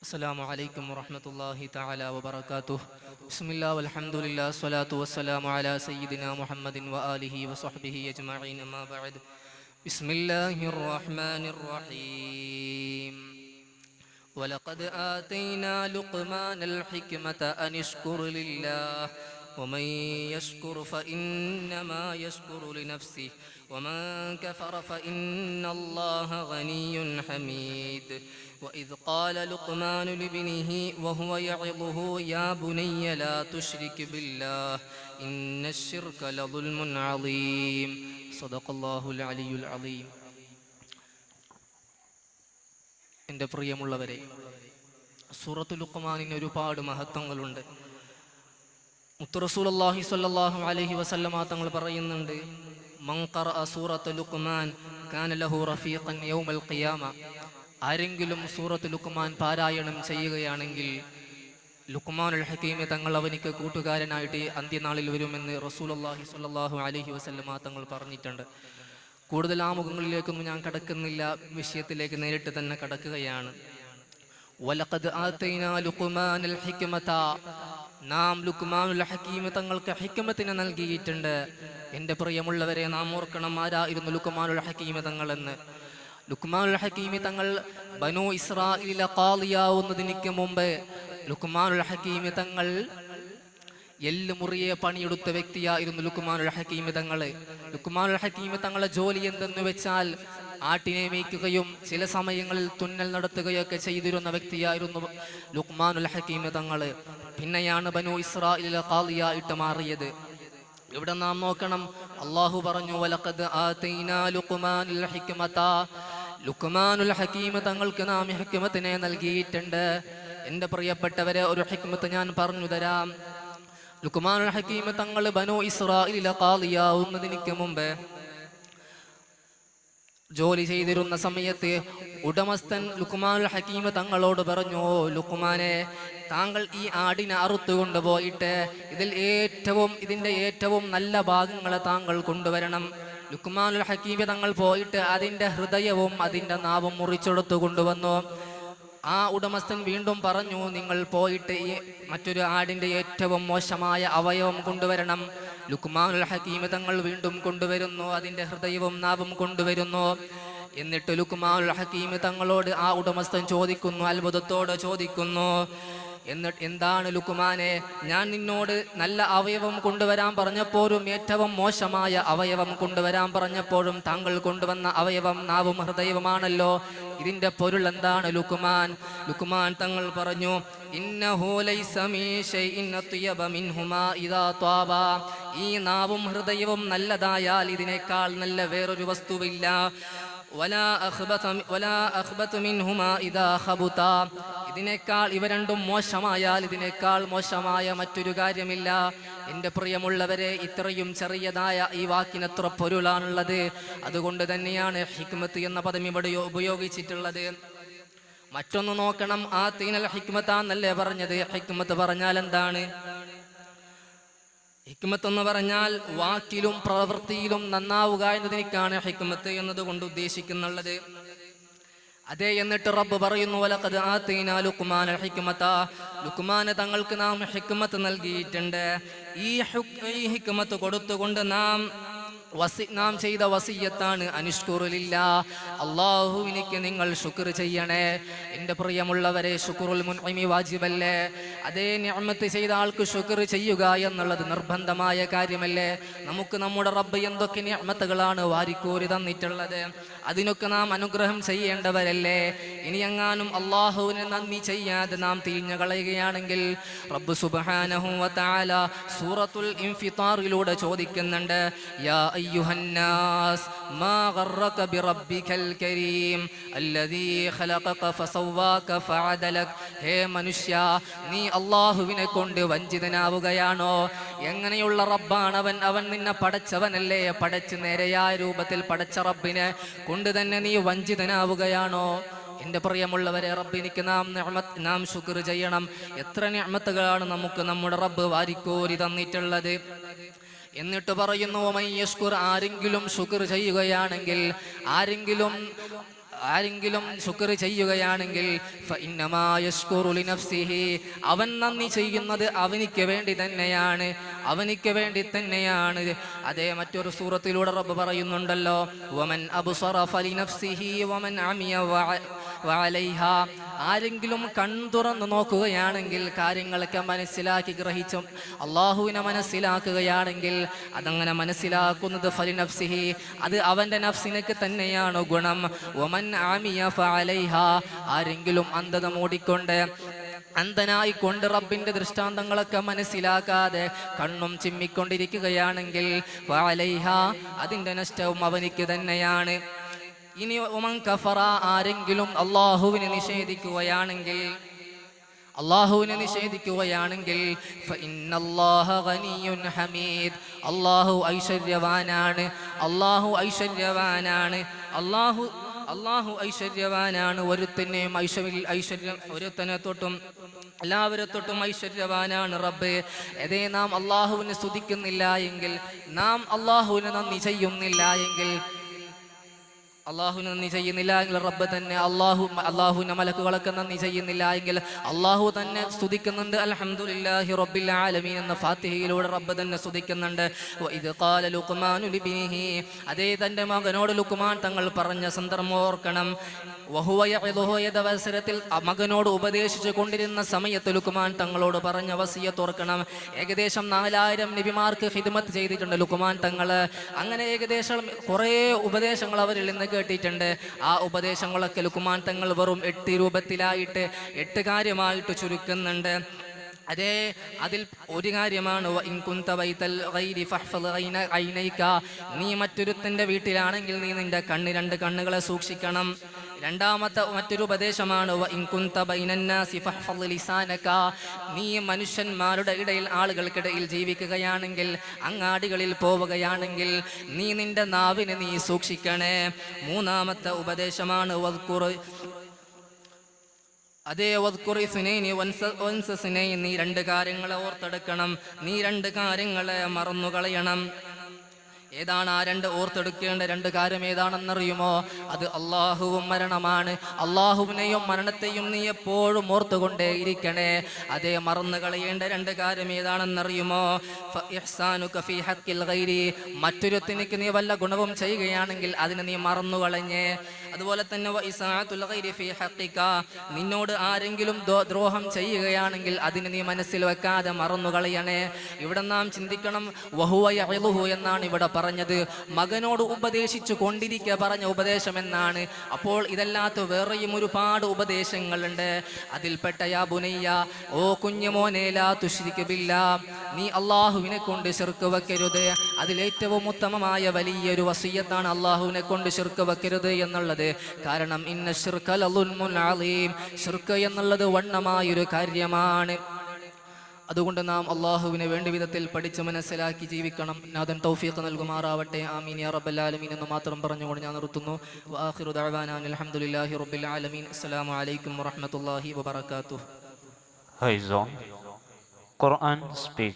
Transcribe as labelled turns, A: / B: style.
A: السلام عليكم ورحمة الله تعالى وبركاته. بسم الله والحمد لله والصلاة والسلام على سيدنا محمد وآله وصحبه أجمعين، أما بعد. بسم الله الرحمن الرحيم. ولقد آتينا لقمان الحكمة أن اشكر لله ومن يشكر فإنما يشكر لنفسه ومن كفر فإن الله غني حميد. وإذ قال لقمان لابنه وهو يعظه يا بني لا تشرك بالله إن الشرك لظلم عظيم. صدق الله العلي العظيم. എൻ്റെ പ്രിയമുള്ളവരെ, സൂറത്തുൽ ലുഖ്മാനിന് ഒരുപാട് മഹത്വങ്ങളുണ്ട്. മുത്ത് റസൂലുള്ളാഹി സ്വല്ലല്ലാഹു അലൈഹി വസല്ലമ തങ്ങൾ പറയുന്നുണ്ട്, മൻ ഖറഅ സൂറത്തുൽ ലുഖ്മാൻ കാന ലഹു റഫീഖൻ യൗമൽ ഖിയാമ. ആരെങ്കിലും സൂറത്തുൽ ലുഖ്മാൻ പാരായണം ചെയ്യുകയാണെങ്കിൽ ലുഖ്മാനുൽ ഹകീം തങ്ങൾ അവനിക്ക് കൂട്ടുകാരനായിട്ട് അന്ത്യനാളിൽ വരുമെന്ന് റസൂലുള്ളാഹി സ്വല്ലല്ലാഹു അലൈഹി വസല്ലമ തങ്ങൾ പറഞ്ഞിട്ടുണ്ട്. കൂടുതൽ ആമുഖങ്ങളിലേക്കൊന്നും ഞാൻ കടക്കുന്നില്ല, വിഷയത്തിലേക്ക് നേരിട്ട് തന്നെ കടക്കുകയാണ്. വലഖദ് ആതൈനാ ലുഖ്മാനൽ ഹിക്മത, നാം ലുഖ്മാനുൽ ഹകീം തങ്ങൾക്ക് ഹിക്മത്തിനെ നൽകിയിട്ടുണ്ട്. എൻ്റെ പ്രിയമുള്ളവരെ, നാം ഓർക്കണം ആരായിരുന്നു ലുഖ്മാനുൽ ഹകീം തങ്ങളെന്ന്. ലുഖ്മാനുൽ ഹകീം തങ്ങൾ ബനൂ ഇസ്രാഈലിലെ ഖാളിയാവുന്നതിന് മുമ്പ് ലുഖ്മാനുൽ ഹകീം തങ്ങൾ എല്ലുമുറിയെ പണിയെടുത്ത വ്യക്തിയായിരുന്നു ലുഖ്മാനുൽ ഹകീം തങ്ങൾ. ലുഖ്മാനുൽ ഹകീം തങ്ങളെ ജോലി എന്തെന്ന് വെച്ചാൽ ആട്ടിനെ മേയ്ക്കുകയും ചില സമയങ്ങളിൽ തുന്നൽ നടത്തുകയൊക്കെ ചെയ്തിരുന്ന വ്യക്തിയായിരുന്നു ലുഖ്മാനുൽ ഹകീം തങ്ങൾ. പിന്നെയാണ് ബനൂ ഇസ്രാഈലിലെ ഖാളിയായിട്ട് മാറിയത്. ഇവിടെ നാം നോക്കണം, അല്ലാഹു പറഞ്ഞു, വലഖദ് ആതൈനാ ലുഖ്മാനൽ ഹിക്മത, ലുഖ്മാനുൽ ഹകീം തങ്ങൾക്ക് നാം ഹിക്മത്തിനെ നൽകിയിട്ടുണ്ട്. എൻ്റെ പ്രിയപ്പെട്ടവരെ, ഒരു ഹിക്മത്ത് ഞാൻ പറഞ്ഞു തരാം. ലുഖ്മാനുൽ ഹകീം തങ്ങൾ ബനൂ ഇസ്രാഈലിലെ ഖാളിയാവുന്നതിന് മുമ്പ് ജോലി ചെയ്തിരുന്ന സമയത്ത് ഉടമസ്ഥൻ ലുഖ്മാനുൽ ഹകീം തങ്ങളോട് പറഞ്ഞു, ലുഖ്മാനെ, താങ്കൾ ഈ ആടിനെ അറുത്തുകൊണ്ട് പോയിട്ട് ഇതിന്റെ ഏറ്റവും നല്ല ഭാഗങ്ങളെ താങ്കൾ കൊണ്ടുവരണം. ലുഖ്മാനുൽ ഹകീം തങ്ങൾ പോയിട്ട് അതിൻ്റെ ഹൃദയവും അതിൻ്റെ നാവും മുറിച്ചെടുത്തു കൊണ്ടുവന്നു. ആ ഉടമസ്ഥൻ വീണ്ടും പറഞ്ഞു, നിങ്ങൾ പോയിട്ട് ഈ മറ്റൊരു ആടിൻ്റെ ഏറ്റവും മോശമായ അവയവം കൊണ്ടുവരണം. ലുഖ്മാനുൽ ഹകീം തങ്ങൾ വീണ്ടും കൊണ്ടുവരുന്നു, അതിൻ്റെ ഹൃദയവും നാവും കൊണ്ടുവരുന്നു. എന്നിട്ട് ലുഖ്മാനുൽ ഹകീം തങ്ങളോട് ആ ഉടമസ്ഥൻ ചോദിക്കുന്നു, അത്ഭുതത്തോടെ ചോദിക്കുന്നു, എന്നിട്ട് എന്താണ് ലുഖ്മാനെ, ഞാൻ നിന്നോട് നല്ല അവയവം കൊണ്ടുവരാൻ പറഞ്ഞപ്പോഴും ഏറ്റവും മോശമായ അവയവം കൊണ്ടുവരാൻ പറഞ്ഞപ്പോഴും താങ്കൾ കൊണ്ടുവന്ന അവയവം നാവും ഹൃദയവുമാണല്ലോ, ഇതിന്റെ പൊരുൾ എന്താണ് ലുഖ്മാൻ? ലുഖ്മാൻ തങ്ങൾ പറഞ്ഞു, ഇന്നഹു ലൈസ മീ ശൈഇൻ അത്യബ മിൻഹുമാ ഇദാ ത്വാബ. ഈ നാവും ഹൃദയവും നല്ലതായാൽ ഇതിനേക്കാൾ നല്ല വേറൊരു വസ്തുവില്ല. വലാ അഖ്ബത മിൻഹുമാ ഇദാ ഖബത. ഇതിനേക്കാൾ ഇവ രണ്ടും മോശമായാൽ ഇതിനേക്കാൾ മോശമായ മറ്റൊരു കാര്യമില്ല. എൻ്റെ പ്രിയമുള്ളവരെ, ഇത്രയും ചെറിയതായ ഈ വാക്കിന് എത്ര പൊരുളാണുള്ളത്. അതുകൊണ്ട് തന്നെയാണ് ഹിക്മത്ത് എന്ന പദം ഇവിടെ ഉപയോഗിച്ചിട്ടുള്ളത്. മറ്റൊന്ന് നോക്കണം, ആതീനൽ ഹിക്മത്താന്നല്ലേ പറഞ്ഞത്. ഹിക്മത്ത് പറഞ്ഞാൽ എന്താണ്? ഹിക്മത്ത് എന്ന് പറഞ്ഞാൽ വാക്കിലും പ്രവൃത്തിയിലും നന്നാവുക എന്നതിനേക്കാണ് ഹിക്മത്ത് എന്നതുകൊണ്ട് ഉദ്ദേശിക്കുന്നുള്ളത്. അതേ, എന്നിട്ട് റബ്ബ് പറയുന്നു, വലഖദ് ആതൈനാ ലുഖ്മാനൽ ഹിക്മത, ലുഖ്മാൻ തങ്ങൾക്ക് നാം ഹിക്മത്ത് നൽകിയിട്ടുണ്ട്. ഈ ഹിക്മത്ത് കൊടുത്തുകൊണ്ട് നാം ചെയ്ത വസിയ്യത്താണ് അനിഷ്കുറുലില്ല, അല്ലാഹുവിനിക്ക് നിങ്ങൾ ശുക്ർ ചെയ്യണേ. എൻ്റെ പ്രിയമുള്ളവരെ, ശുക്റുൽ മുൻഇമി വാജിബല്ലേ? അതേ, നിഅമത്ത് ചെയ്ത ആൾക്ക് ശുക്ർ ചെയ്യുക എന്നുള്ളത് നിർബന്ധമായ കാര്യമല്ലേ? നമുക്ക് നമ്മുടെ റബ്ബ് എന്തൊക്കെ നിഅമത്തുകളാണ് വാരിക്കോരി തന്നിട്ടുള്ളത്, അതിനൊക്കെ നാം അനുഗ്രഹം ചെയ്യേണ്ടവരല്ലേ? ഇനി എങ്ങാനും അല്ലാഹുവിനെ നന്ദി ചെയ്യാതെ നാം തിരിഞ്ഞു കളയുകയാണെങ്കിൽ റബ്ബ് സുബ്ഹാനഹു വ തആല സൂറത്തുൽ ഇൻഫിത്താറിലൂടെ ചോദിക്കുന്നുണ്ട്, യാ അയ്യുഹന്നാസ് മാ ഗറക ബിറബ്ബികൽ കരീം അല്ലദീ ഖലഖക ഫസവ്വാക ഫഅദലക. ഹേ മനുഷ്യ, നീ അല്ലാഹുവിനെ കൊണ്ട് വഞ്ചിതനാവുകയാണോ? എങ്ങനെയുള്ള റബ്ബാണവൻ? അവൻ നിന്നെ പടച്ചവനല്ലേ? പടച്ച് നേരെയായ രൂപത്തിൽ പടച്ച റബ്ബിനെ കൊണ്ട് തന്നെ നീ വഞ്ചിതനാവുകയാണോ? എൻ്റെ പ്രിയമുള്ളവരെ, റബ്ബിനിക്ക് നാം ശുക്ർ ചെയ്യണം. എത്ര നിഅമത്തുകളാണ് നമുക്ക് നമ്മുടെ റബ്ബ് വാരിക്കോരി തന്നിട്ടുള്ളത്. എന്നിട്ട് പറയുന്നു, മൻ യശ്കുർ, ആരെങ്കിലും ശുക്ർ ചെയ്യുകയാണെങ്കിൽ, ആരെങ്കിലും ആരെങ്കിലും ശുക്ർ ചെയ്യുകയാണെങ്കിൽ ഫഇന്നമാ യശ്കുറു ലിനഫ്സിഹി, അവൻ നന്ദി ചെയ്യുന്നത് അവനിക്ക് വേണ്ടി തന്നെയാണ്, അവനിക്ക് വേണ്ടി തന്നെയാണ്. അതേ മറ്റൊരു സൂറത്തിലൂടെ റബ്ബ് പറയുന്നുണ്ടല്ലോ, വമൻ അബ്സറ ഫലിനഫ്സിഹി വമൻ അമിയ വഅലൈഹ, ആരെങ്കിലും കൺതുറന്ന് നോക്കുകയാണെങ്കിൽ, കാര്യങ്ങളൊക്കെ മനസ്സിലാക്കി ഗ്രഹിച്ചും അള്ളാഹുവിനെ മനസ്സിലാക്കുകയാണെങ്കിൽ, അതങ്ങനെ മനസ്സിലാക്കുന്നത് ഫലിനഫ്സിഹി, അത് അവൻ്റെ നഫ്സിനക്ക് തന്നെയാണ് ഗുണം. വമൻ അമിയ ഫഅലൈഹ, ആരെങ്കിലും അന്ധത മൂടിക്കൊണ്ട് അന്ധനായിക്കൊണ്ട് റബ്ബിന്റെ ദൃഷ്ടാന്തങ്ങളൊക്കെ മനസ്സിലാക്കാതെ കണ്ണും ചിമ്മിക്കൊണ്ടിരിക്കുകയാണെങ്കിൽ ഫഅലൈഹ, അതിൻ്റെ നഷ്ടവും അവനിക്ക് തന്നെയാണ്. ഇനി ഒമൻ കഫറ, ആരെങ്കിലും അള്ളാഹുവിനെ നിഷേധിക്കുകയാണെങ്കിൽ, അള്ളാഹുവിനെ നിഷേധിക്കുകയാണെങ്കിൽ ഫഇന്നല്ലാഹ ഗനിയ്യുൻ ഹമീദ്, അള്ളാഹു ഐശ്വര്യവാനാണ്, അള്ളാഹു ഐശ്വര്യവാനാണ്, അള്ളാഹു ഐശ്വര്യവാനാണ്. ഒരുത്തനെയും ഐശ്വര്യം ഒരുത്തനെ തൊട്ടും എല്ലാവരെ തൊട്ടും ഐശ്വര്യവാനാണ് റബ്ബ്. അതേ നാം അള്ളാഹുവിനെ സ്തുതിക്കുന്നില്ല എങ്കിൽ, നാം അള്ളാഹുവിനെ നന്ദി ചെയ്യുന്നില്ല എങ്കിൽ, അള്ളാഹുവിന് നന്ദി ചെയ്യുന്നില്ല എങ്കിൽ റബ്ബ് തന്നെ അള്ളാഹുവിന്റെ മലക്കുകളൊക്കെ നന്ദി ചെയ്യുന്നില്ല എങ്കിൽ അള്ളാഹു തന്നെ സ്തുതിക്കുന്നുണ്ട്. അൽഹംദുലില്ലാഹി റബ്ബിൽ ആലമീൻ എന്ന ഫാത്തിഹയിലൂടെ റബ്ബ് തന്നെ സ്തുതിക്കുന്നുണ്ട്. വഇദ് ഖാല ലുഖ്മാനു ലിബ്നിഹി, അതേ തൻ്റെ മകനോട് ലുഖ്മാൻ തങ്ങൾ പറഞ്ഞ സന്ദർഭം ഓർക്കണം. വഹുവ യഅദുഹു, അവസരത്തിൽ മകനോട് ഉപദേശിച്ചു കൊണ്ടിരുന്ന സമയത്ത് ലുഖ്മാൻ തങ്ങളോട് പറഞ്ഞ വസിയത്ത് ഓർക്കണം. ഏകദേശം 4000 നബിമാർക്ക് ഖിദ്മത്ത് ചെയ്തിട്ടുണ്ട് ലുഖ്മാൻ തങ്ങൾ. അങ്ങനെ ഏകദേശം കുറേ ഉപദേശങ്ങൾ അവരിൽ നിന്ന് കേട്ടിട്ടുണ്ട്. ആ ഉപദേശങ്ങളൊക്കെ ലുഖ്മാൻ തങ്ങൾ വെറും 8 രൂപത്തിലായിട്ട് 8 കാര്യമായിട്ട് ചുരുക്കുന്നുണ്ട്. അതേ അതിൽ ഒരു കാര്യമാണ് നീ മറ്റൊരുത്തൻ്റെ വീട്ടിലാണെങ്കിൽ നീ നിന്റെ 2 കണ്ണുകളെ സൂക്ഷിക്കണം. രണ്ടാമത്തെ മറ്റൊരു ഉപദേശമാണ് നീ മനുഷ്യന്മാരുടെ ഇടയിൽ, ആളുകൾക്കിടയിൽ ജീവിക്കുകയാണെങ്കിൽ, അങ്ങാടികളിൽ പോവുകയാണെങ്കിൽ നീ നിന്റെ നാവിനെ നീ സൂക്ഷിക്കണേ. മൂന്നാമത്തെ ഉപദേശമാണ് അതേ നീ 2 കാര്യങ്ങളെ ഓർത്തെടുക്കണം, നീ 2 കാര്യങ്ങളെ മറന്നുകളയണം. ഏതാണ് ആ 2 ഓർത്തെടുക്കേണ്ട 2 കാര്യം ഏതാണെന്നറിയുമോ? അത് അള്ളാഹുവും മരണമാണ്. അള്ളാഹുവിനെയും മരണത്തെയും നീ എപ്പോഴും ഓർത്തുകൊണ്ടേയിരിക്കണേ. അതേ മറന്നു കളയേണ്ട 2 കാര്യം ഏതാണെന്നറിയുമോ? മറ്റൊരുത്തിനിക്ക് നീ വല്ല ഗുണവും ചെയ്യുകയാണെങ്കിൽ അതിന് നീ മറന്നു കളഞ്ഞേ. അതുപോലെ തന്നെ നിന്നോട് ആരെങ്കിലും ദ്രോഹം ചെയ്യുകയാണെങ്കിൽ അതിന് നീ മനസ്സിൽ വെക്കാതെ മറന്നു കളയണേ. ഇവിടെ നാം ചിന്തിക്കണം, വഹുവ യഅദുഹു എന്നാണ് ഇവിടെ പറഞ്ഞത്. മകനോട് ഉപദേശിച്ചു കൊണ്ടിരിക്കുക പറഞ്ഞ ഉപദേശം എന്നാണ്. അപ്പോൾ ഇതല്ലാത്ത വേറെയും ഒരുപാട് ഉപദേശങ്ങളുണ്ട്. അതിൽപ്പെട്ട യാ ബുനയ്യ, ഓ കുഞ്ഞുമോനെ, ലാ തുശ്രിക് ബില്ലാഹ്, നീ അള്ളാഹുവിനെ കൊണ്ട് ശിർക്ക് വെക്കരുത്. അതിലേറ്റവും ഉത്തമമായ വലിയൊരു വസിയത്താണ് അള്ളാഹുവിനെ കൊണ്ട് ശിർക്ക് വെക്കരുത് എന്നുള്ളത്. കാരണം ഇന്ന ശിർക ലളുൽമുൻ അളീം, ശിർക്ക് എന്നുള്ളത് വണ്ണമായൊരു കാര്യമാണ്. അതുകൊണ്ട് നാം അള്ളാഹുവിനെ വേണ്ട വിധത്തിൽ പഠിച്ച് മനസ്സിലാക്കി ജീവിക്കണം. നാഥൻ തൗഫീഖ് നൽകുമാറാവട്ടെ. ആമീൻ യാ റബ്ബൽ ആലമീൻ എന്ന് മാത്രം പറഞ്ഞുകൊണ്ട് ഞാൻ നിർത്തുന്നു. വആഖിറു ദഅവാനാ അൽഹംദുലില്ലാഹി റബ്ബിൽ ആലമീൻ. അസ്സലാമു അലൈക്കും വറഹ്മത്തുള്ളാഹി വബറകാതുഹു.
B: Horizon Quran speech.